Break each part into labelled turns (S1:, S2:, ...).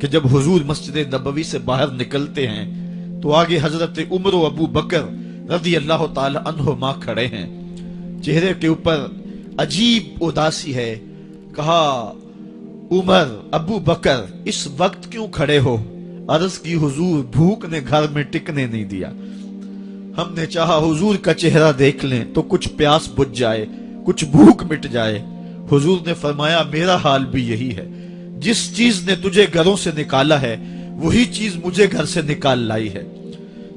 S1: کہ جب حضور مسجد نبوی سے باہر نکلتے ہیں تو آگے حضرت عمر و ابو بکر رضی اللہ تعالی عنہما کھڑے ہیں، چہرے کے اوپر عجیب اداسی ہے۔ کہا عمر ابو بکر اس وقت کیوں کھڑے ہو؟ عرض کی حضور بھوک نے گھر میں ٹکنے نہیں دیا، ہم نے چاہا حضور کا چہرہ دیکھ لیں تو کچھ پیاس بجھ جائے، کچھ بھوک مٹ جائے۔ حضور نے فرمایا میرا حال بھی یہی ہے، جس چیز نے تجھے گھروں سے نکالا ہے وہی چیز مجھے گھر سے نکال لائی ہے۔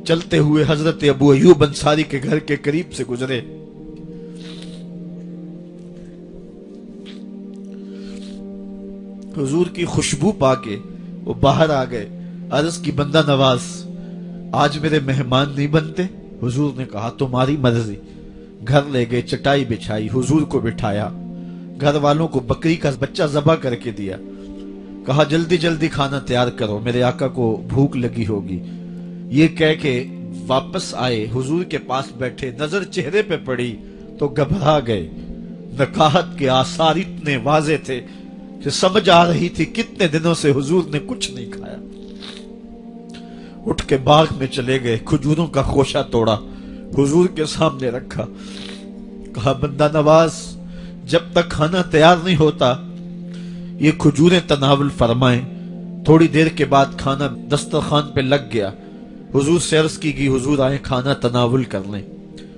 S1: چلتے ہوئے حضرت ابو ایوب انصاری کے گھر کے قریب سے گزرے، حضور کی خوشبو پا کے وہ باہر آ گئے۔ عرض کی بندہ نواز آج میرے مہمان نہیں بنتے؟ حضور نے کہا تمہاری مرضی۔ گھر لے گئے، چٹائی بچھائی، حضور کو بٹھایا، گھر والوں کو بکری کا بچہ ذبح کر کے دیا، کہا جلدی جلدی کھانا تیار کرو، میرے آقا کو بھوک لگی ہوگی۔ یہ کہہ کے واپس آئے، حضور کے پاس بیٹھے، نظر چہرے پہ پڑی تو گھبرا گئے۔ نکاحت کے آثار اتنے واضح تھے کہ سمجھ آ رہی تھی کتنے دنوں سے حضور نے کچھ نہیں کھایا۔ اٹھ کے باغ میں چلے گئے، کھجوروں کا خوشہ توڑا، حضور کے سامنے رکھا، کہا بندہ نواز جب تک کھانا تیار نہیں ہوتا یہ کھجوریں تناول فرمائیں۔ تھوڑی دیر کے بعد کھانا دسترخوان پہ لگ گیا، حضور سے عرض کی گئی حضور آئیں کھانا تناول کر لیں۔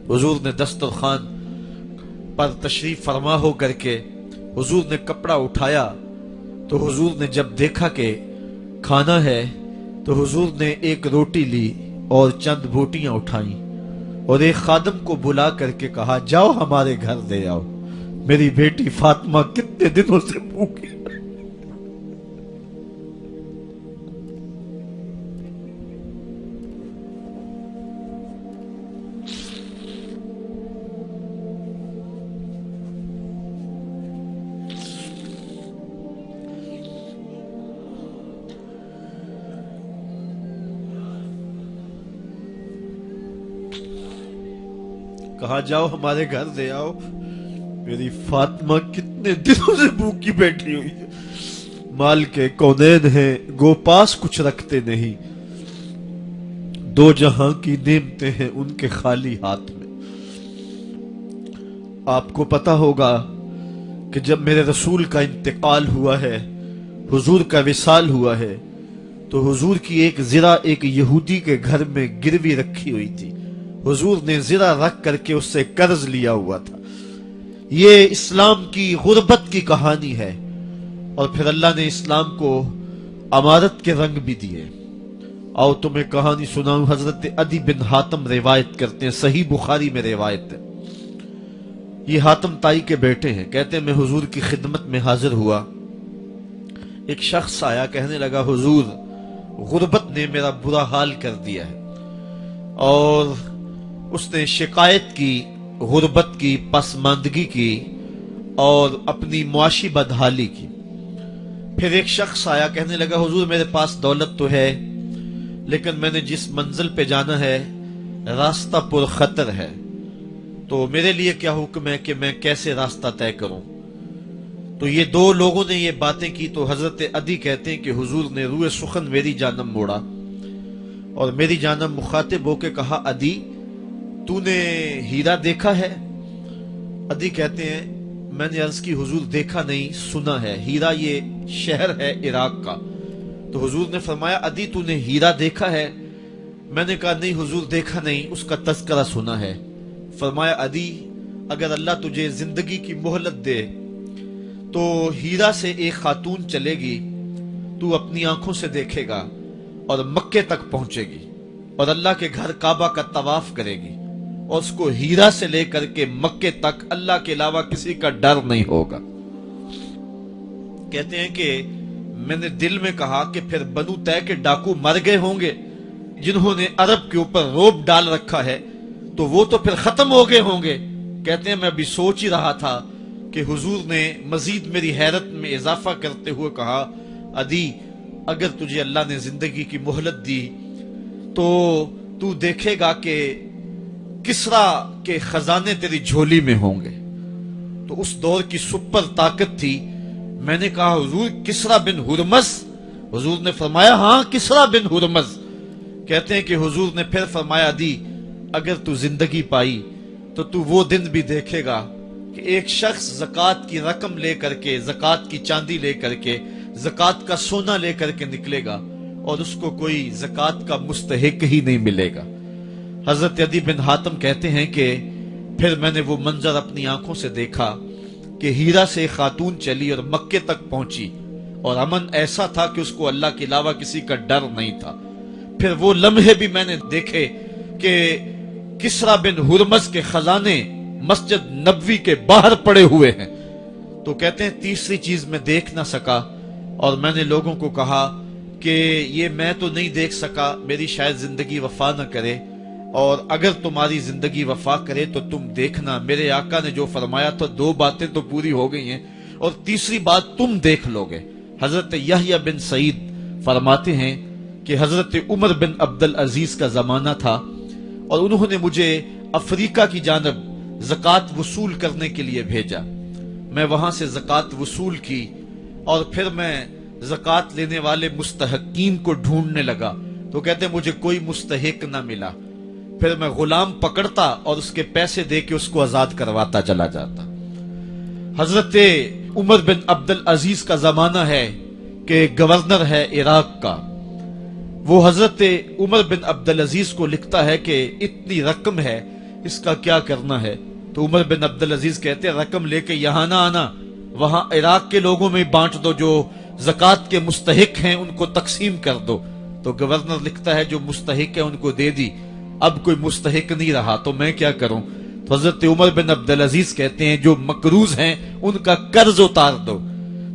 S1: حضور نے دسترخوان پر تشریف فرما ہو کر کے حضور نے کپڑا اٹھایا تو حضور نے جب دیکھا کہ کھانا ہے تو حضور نے ایک روٹی لی اور چند بوٹیاں اٹھائیں اور ایک خادم کو بلا کر کے کہا جاؤ ہمارے گھر دے آؤ، میری بیٹی فاطمہ کتنے دنوں سے بھوکی۔ کہا جاؤ ہمارے گھر دے آؤ، میری فاطمہ کتنے دنوں سے بھوکی بیٹھی ہوئی ہے، مال کے کونین ہیں گو پاس کچھ رکھتے نہیں، دو جہاں کی نعمتیں ہیں ان کے خالی ہاتھ میں۔ آپ کو پتا ہوگا کہ جب میرے رسول کا انتقال ہوا ہے، حضور کا وصال ہوا ہے، تو حضور کی ایک زرہ ایک یہودی کے گھر میں گروی رکھی ہوئی تھی، حضور نے زرہ رکھ کر کے اس سے قرض لیا ہوا تھا۔ یہ اسلام کی غربت کی کہانی ہے، اور پھر اللہ نے اسلام کو امارت کے رنگ بھی دیے۔ آؤ تمہیں کہانی سناؤں، حضرت عدی بن حاتم روایت کرتے ہیں، صحیح بخاری میں روایت ہے۔ یہ حاتم تائی کے بیٹے ہیں، کہتے ہیں میں حضور کی خدمت میں حاضر ہوا، ایک شخص آیا کہنے لگا حضور غربت نے میرا برا حال کر دیا ہے، اور اس نے شکایت کی غربت کی، پسماندگی کی اور اپنی معاشی بدحالی کی۔ پھر ایک شخص آیا کہنے لگا حضور میرے پاس دولت تو ہے لیکن میں نے جس منزل پہ جانا ہے راستہ پر خطر ہے، تو میرے لیے کیا حکم ہے کہ میں کیسے راستہ طے کروں؟ تو یہ دو لوگوں نے یہ باتیں کی تو حضرت عدی کہتے ہیں کہ حضور نے روئے سخن میری جانب موڑا اور میری جانب مخاطب ہو کے کہا عدی تو نے ہیرا دیکھا ہے؟ عدی کہتے ہیں میں نے عرض کی حضور دیکھا نہیں، سنا ہے، ہیرا یہ شہر ہے عراق کا۔ تو حضور نے فرمایا عدی تو نے ہیرا دیکھا ہے؟ میں نے کہا نہیں حضور دیکھا نہیں، اس کا تذکرہ سنا ہے۔ فرمایا عدی اگر اللہ تجھے زندگی کی مہلت دے تو ہیرا سے ایک خاتون چلے گی، تو اپنی آنکھوں سے دیکھے گا اور مکے تک پہنچے گی اور اللہ کے گھر کعبہ کا طواف کرے گی، اور اس کو ہیرا سے لے کر کے مکے تک اللہ کے علاوہ کسی کا ڈر نہیں ہوگا۔ کہتے ہیں کہ میں نے دل میں کہا کہ پھر بنو طے کے ڈاکو مر گئے ہوں گے جنہوں نے عرب کے اوپر روب ڈال رکھا ہے، تو وہ تو پھر ختم ہو گئے ہوں گے۔ کہتے ہیں میں ابھی سوچ ہی رہا تھا کہ حضور نے مزید میری حیرت میں اضافہ کرتے ہوئے کہا عدی اگر تجھے اللہ نے زندگی کی مہلت دی تو تو دیکھے گا کہ کسرا کے خزانے تیری جھولی میں ہوں گے۔ تو اس دور کی سپر طاقت تھی۔ میں نے کہا حضور کسرا بن ہرمز حضور نے فرمایا ہاں کسرا بن ہرمز. کہتے ہیں کہ حضور نے پھر فرمایا دی اگر تو زندگی پائی تو تو وہ دن بھی دیکھے گا کہ ایک شخص زکوٰۃ کی رقم لے کر کے، زکوٰۃ کی چاندی لے کر کے، زکوٰۃ کا سونا لے کر کے نکلے گا اور اس کو کوئی زکوٰۃ کا مستحق ہی نہیں ملے گا. حضرت عدی بن حاتم کہتے ہیں کہ پھر میں نے وہ منظر اپنی آنکھوں سے دیکھا کہ ہیرا سے ایک خاتون چلی اور مکے تک پہنچی اور امن ایسا تھا کہ اس کو اللہ کے علاوہ کسی کا ڈر نہیں تھا. پھر وہ لمحے بھی میں نے دیکھے کہ کسرا بن ہرمز کے خزانے مسجد نبوی کے باہر پڑے ہوئے ہیں. تو کہتے ہیں تیسری چیز میں دیکھ نہ سکا اور میں نے لوگوں کو کہا کہ یہ میں تو نہیں دیکھ سکا، میری شاید زندگی وفا نہ کرے، اور اگر تمہاری زندگی وفا کرے تو تم دیکھنا میرے آقا نے جو فرمایا تو 2 باتیں تو پوری ہو گئی ہیں اور تیسری بات تم دیکھ لو گے. حضرت یحییٰ بن سعید فرماتے ہیں کہ حضرت عمر بن عبدالعزیز کا زمانہ تھا اور انہوں نے مجھے افریقہ کی جانب زکوٰۃ وصول کرنے کے لیے بھیجا. میں وہاں سے زکوٰۃ وصول کی اور پھر میں زکوٰۃ لینے والے مستحقین کو ڈھونڈنے لگا. تو کہتے ہیں مجھے کوئی مستحق نہ ملا. پھر میں غلام پکڑتا اور اس کے پیسے دے کے اس کو آزاد کرواتا چلا جاتا. حضرت عمر بن عبدالعزیز کا زمانہ ہے کہ گورنر ہے عراق کا. وہ حضرت عمر بن عبدالعزیز کو لکھتا ہے کہ اتنی رقم ہے، اس کا کیا کرنا ہے؟ تو عمر بن عبدالعزیز کہتے ہیں رقم لے کے یہاں نہ آنا، وہاں عراق کے لوگوں میں بانٹ دو، جو زکوٰۃ کے مستحق ہیں ان کو تقسیم کر دو. تو گورنر لکھتا ہے جو مستحق ہے ان کو دے دی، اب کوئی مستحق نہیں رہا تو میں کیا کروں؟ تو حضرت عمر بن عبدالعزیز کہتے ہیں جو مقروض ہیں ان کا قرض اتار دو.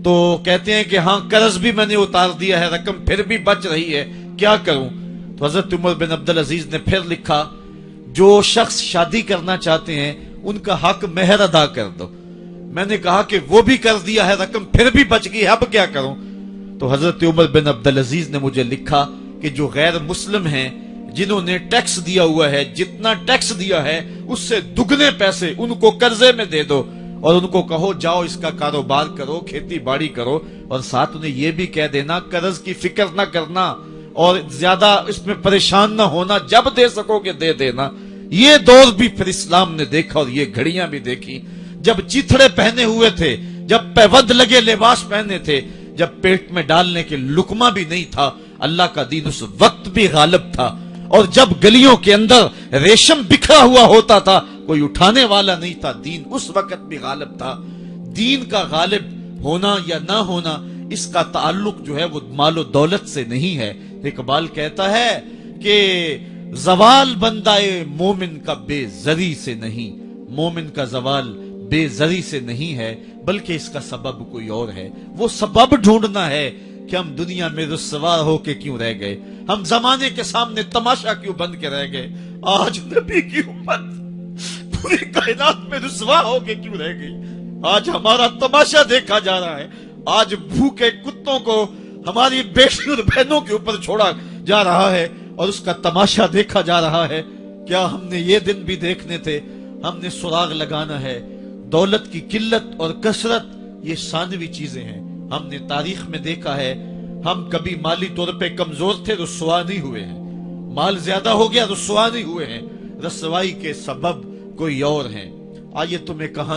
S1: تو کہتے ہیں کہ ہاں قرض بھی میں نے اتار دیا ہے، رقم پھر بھی بچ رہی ہے، کیا کروں؟ تو حضرت عمر بن عبدالعزیز نے پھر لکھا جو شخص شادی کرنا چاہتے ہیں ان کا حق مہر ادا کر دو. میں نے کہا کہ وہ بھی کر دیا ہے، رقم پھر بھی بچ گئی، اب کیا کروں؟ تو حضرت عمر بن عبدالعزیز نے مجھے لکھا کہ جو غیر مسلم ہیں جنہوں نے ٹیکس دیا ہوا ہے، جتنا ٹیکس دیا ہے اس سے دگنے پیسے ان کو قرضے میں دے دو اور ان کو کہو جاؤ اس کا کاروبار کرو، کھیتی باڑی کرو، اور ساتھ انہیں یہ بھی کہہ دینا قرض کی فکر نہ کرنا اور زیادہ اس میں پریشان نہ ہونا، جب دے سکو گے دے دینا. یہ دور بھی پھر اسلام نے دیکھا اور یہ گھڑیاں بھی دیکھی جب چیتھڑے پہنے ہوئے تھے، جب پیود لگے لباس پہنے تھے، جب پیٹ میں ڈالنے کے لقمہ بھی نہیں تھا. اللہ کا دین اس وقت بھی غالب تھا، اور جب گلیوں کے اندر ریشم بکھرا ہوا ہوتا تھا کوئی اٹھانے والا نہیں تھا، دین اس وقت بھی غالب تھا. دین کا غالب ہونا یا نہ ہونا اس کا تعلق جو ہے وہ مال و دولت سے نہیں ہے. اقبال کہتا ہے کہ زوال بندہ مومن کا بے زری سے نہیں، مومن کا زوال بے زری سے نہیں ہے بلکہ اس کا سبب کوئی اور ہے. وہ سبب ڈھونڈنا ہے کہ ہم دنیا میں رسوا ہو کے کیوں رہ گئے، ہم زمانے کے سامنے تماشا کیوں بن کے رہ گئے. آج نبی کی امت پوری کائنات میں رسوا ہو کے کیوں رہ گئی. آج ہمارا تماشا دیکھا جا رہا ہے، آج بھوکے کتوں کو ہماری بیٹی اور بہنوں کے اوپر چھوڑا جا رہا ہے اور اس کا تماشا دیکھا جا رہا ہے. کیا ہم نے یہ دن بھی دیکھنے تھے؟ ہم نے سراغ لگانا ہے. دولت کی قلت اور کثرت یہ ثانوی چیزیں ہیں. ہم نے تاریخ میں دیکھا ہے ہم کبھی مالی طور پہ کمزور تھے، رسوا نہیں ہوئے ہیں. مال زیادہ ہو گیا، رسوا نہیں ہوئے ہیں. رسوائی کے سبب کوئی اور ہیں. آئیے تمہیں کہاں